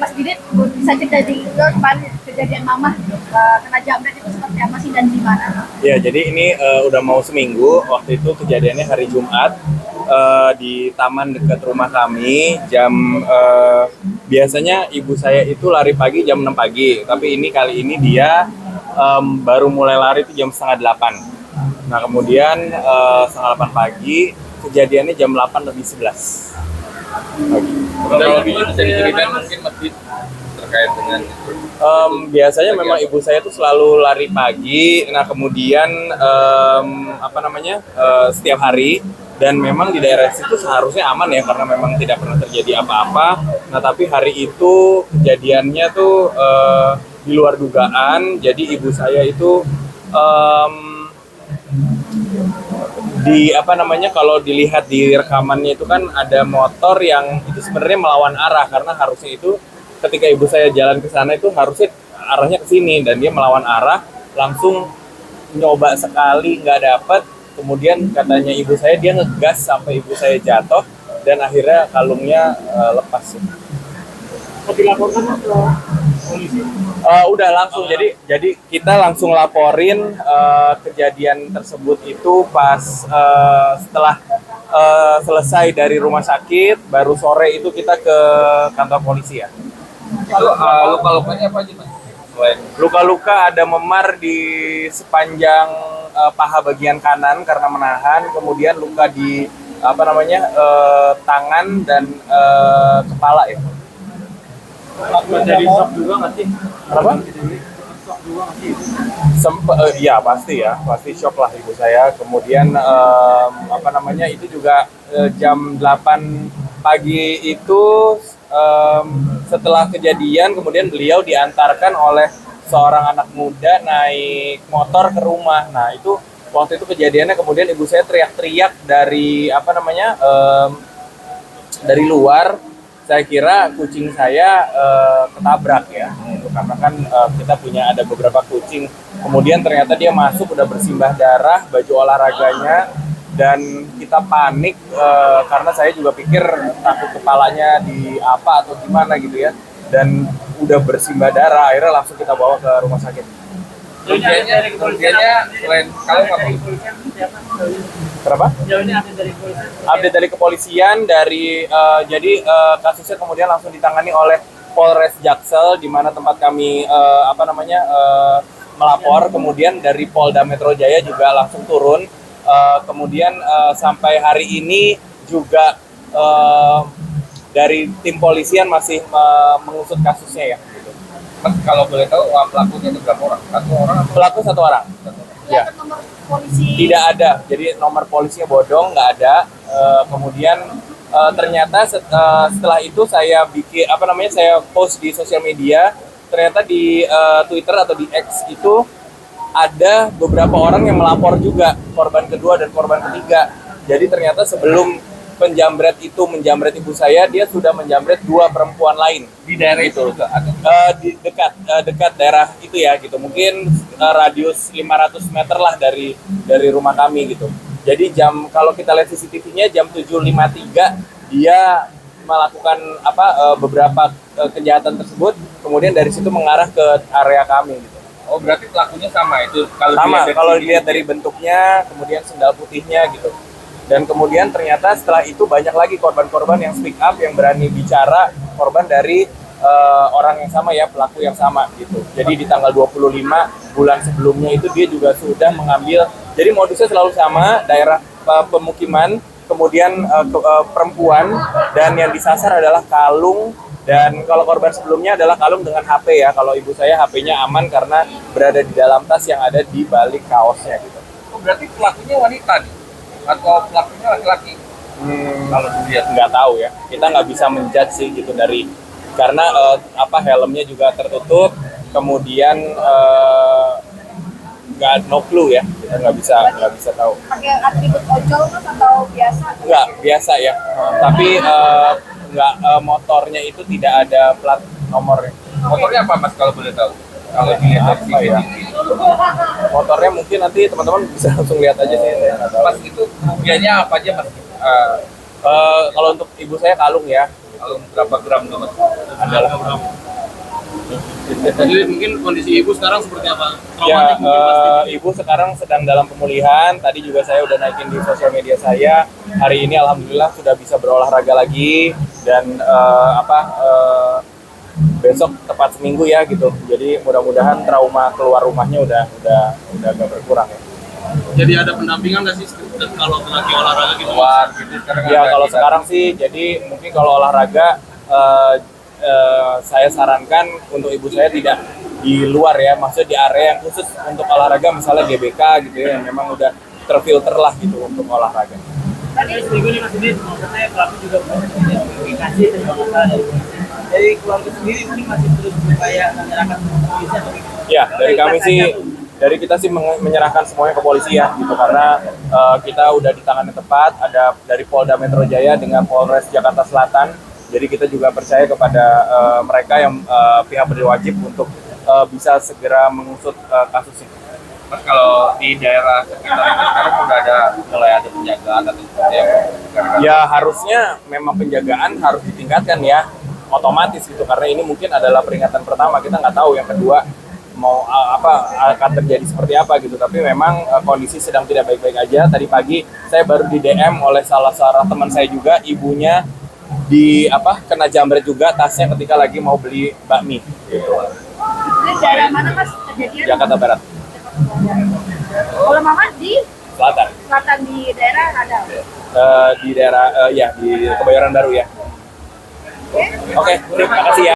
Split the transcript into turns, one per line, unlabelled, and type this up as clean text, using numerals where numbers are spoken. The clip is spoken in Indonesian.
Mas Didit bisa cerita juga kemarin kejadian mama kena jamret itu seperti apa sih dan di mana?
Ya, jadi ini udah mau seminggu. Waktu itu kejadiannya hari Jumat di taman dekat rumah kami. Biasanya ibu saya itu lari pagi jam 6 pagi, tapi kali ini dia baru mulai lari itu jam setengah 8. Nah, kemudian setengah 8 pagi, kejadiannya jam 8 lebih 11 pagi.
Kalau lebih bisa diceritain mungkin masjid terkait dengan itu.
Biasanya memang ibu saya tuh selalu lari pagi. Nah, kemudian setiap hari, dan memang di daerah situ seharusnya aman ya karena memang tidak pernah terjadi apa-apa. Nah, tapi hari itu kejadiannya tuh di luar dugaan. Jadi ibu saya itu kalau dilihat di rekamannya itu kan ada motor yang itu sebenarnya melawan arah, karena harusnya itu ketika ibu saya jalan ke sana itu harusnya arahnya ke sini, dan dia melawan arah, langsung nyoba sekali nggak dapet. Kemudian katanya ibu saya dia ngegas sampai ibu saya jatuh, dan akhirnya kalungnya lepas.
Dilaporkan ke polisi?
Udah langsung, jadi kita langsung laporin kejadian tersebut itu pas setelah selesai dari rumah sakit, baru sore itu kita ke kantor polisi ya.
Itu luka-lukanya apa aja, Mas?
Luka-luka ada memar di sepanjang paha bagian kanan karena menahan, kemudian luka di tangan dan kepala ya.
Jadi shock juga nggak sih?
Kenapa?
Shock juga nggak sih?
Iya pasti shock lah ibu saya. Kemudian itu juga jam 8 pagi itu setelah kejadian, kemudian beliau diantarkan oleh seorang anak muda naik motor ke rumah. Nah, itu waktu itu kejadiannya, kemudian ibu saya teriak-teriak dari dari luar. Saya kira kucing saya ketabrak ya, karena kan kita ada beberapa kucing. Kemudian ternyata dia masuk udah bersimbah darah, baju olahraganya, dan kita panik karena saya juga pikir takut kepalanya di apa atau gimana gitu ya, dan udah bersimbah darah. Akhirnya langsung kita bawa ke rumah sakit.
Kerugiannya selain kalau nggak
Kenapa?
Jauhnya
Update dari kepolisian, kasusnya kemudian langsung ditangani oleh Polres Jaksel, di mana tempat kami melapor. Kemudian dari Polda Metro Jaya juga langsung turun. Kemudian sampai hari ini juga dari tim polisian masih mengusut kasusnya ya.
Mas, kalau boleh tahu pelakunya itu berapa orang? Satu orang?
Pelaku satu orang. Ya.
Nomor polisi
Tidak ada, jadi nomor polisinya bodong, nggak ada. Kemudian ternyata setelah itu saya saya post di sosial media. Ternyata di Twitter atau di X itu ada beberapa orang yang melapor juga, korban kedua dan korban ketiga. Jadi ternyata sebelum penjamret itu menjamret ibu saya, dia sudah menjamret 2 perempuan lain
Di daerah itu juga
di dekat daerah itu ya gitu, mungkin radius 500 meter lah dari rumah kami gitu. Jadi kalau kita lihat CCTV-nya jam 7.53 dia melakukan beberapa kejahatan tersebut, kemudian dari situ mengarah ke area kami gitu.
Oh, berarti pelakunya sama itu
Kalau dilihat dari bentuknya, kemudian sendal putihnya gitu. Dan kemudian ternyata setelah itu banyak lagi korban-korban yang speak up, yang berani bicara, korban dari orang yang sama ya, pelaku yang sama gitu. Jadi di tanggal 25 bulan sebelumnya itu dia juga sudah mengambil, jadi modusnya selalu sama, daerah pemukiman, kemudian perempuan, dan yang disasar adalah kalung. Dan kalau korban sebelumnya adalah kalung dengan HP ya. Kalau ibu saya HP-nya aman karena berada di dalam tas yang ada di balik kaosnya gitu.
Oh, berarti pelakunya wanita nih? Atau pelakunya laki-laki?
Kalau dilihat nggak tahu ya, kita nggak bisa menjudge sih gitu karena helmnya juga tertutup, kemudian no clue ya, kita nggak bisa tahu.
pakai atribut ojol Mas atau biasa?
Nggak biasa ya, tapi motornya itu tidak ada plat nomornya.
Motornya apa, Mas, kalau boleh tahu? Kalau dilihat dari
ya? Motornya mungkin nanti teman-teman bisa langsung lihat aja sih. Saya nggak tahu.
Mas, itu kerugiannya apa aja, Mas?
Kalau untuk ibu saya kalung ya,
Kalau berapa gram tuh mas?
adalah
Jadi mungkin kondisi ibu sekarang seperti apa?
ya,
Traumatik mungkin pasti.
ibu sekarang sedang dalam pemulihan. Tadi juga saya udah naikin di sosial media saya. Hari ini alhamdulillah sudah bisa berolahraga lagi dan besok tepat seminggu ya gitu. Jadi mudah-mudahan trauma keluar rumahnya udah agak berkurang ya.
Jadi ada pendampingan nggak sih kalau lagi olahraga gitu?
Keluar
gitu sekarang
Ya
ada
kalau
kita.
sekarang sih, jadi mungkin kalau olahraga saya sarankan untuk ibu saya tidak di luar ya, maksudnya di area yang khusus untuk olahraga, misalnya GBK gitu ya, yang memang udah terfilter lah gitu untuk olahraga.
Tadi seminggu nih Mas Udin, katanya pelaku juga komunikasi terima masalah dari keluarga sendiri mungkin masih terus berupaya menyerahkan polisi atau gimana?
Ya, dari kita sih menyerahkan semuanya ke polisi ya gitu, karena kita udah di tangannya tepat, ada dari Polda Metro Jaya dengan Polres Jakarta Selatan. Jadi kita juga percaya kepada mereka yang pihak berwajib untuk bisa segera mengusut kasus ini.
Mas kalau di daerah sekitar itu sekarang udah mulai ada penjagaan atau seperti apa?
Ya harusnya memang penjagaan harus ditingkatkan ya, otomatis gitu, karena ini mungkin adalah peringatan pertama, kita nggak tahu yang kedua mau akan terjadi seperti apa gitu. Tapi memang kondisi sedang tidak baik-baik aja. Tadi pagi saya baru di DM oleh salah seorang teman saya juga, ibunya kena jambret juga tasnya ketika lagi mau beli bakmi gitu.
Ini daerah mana Mas kejadian?
Jakarta Barat
Kalau Mama di
Selatan.
selatan di daerah ada.
Di daerah di Kebayoran Baru ya.
Oke.
Oke, terima kasih ya.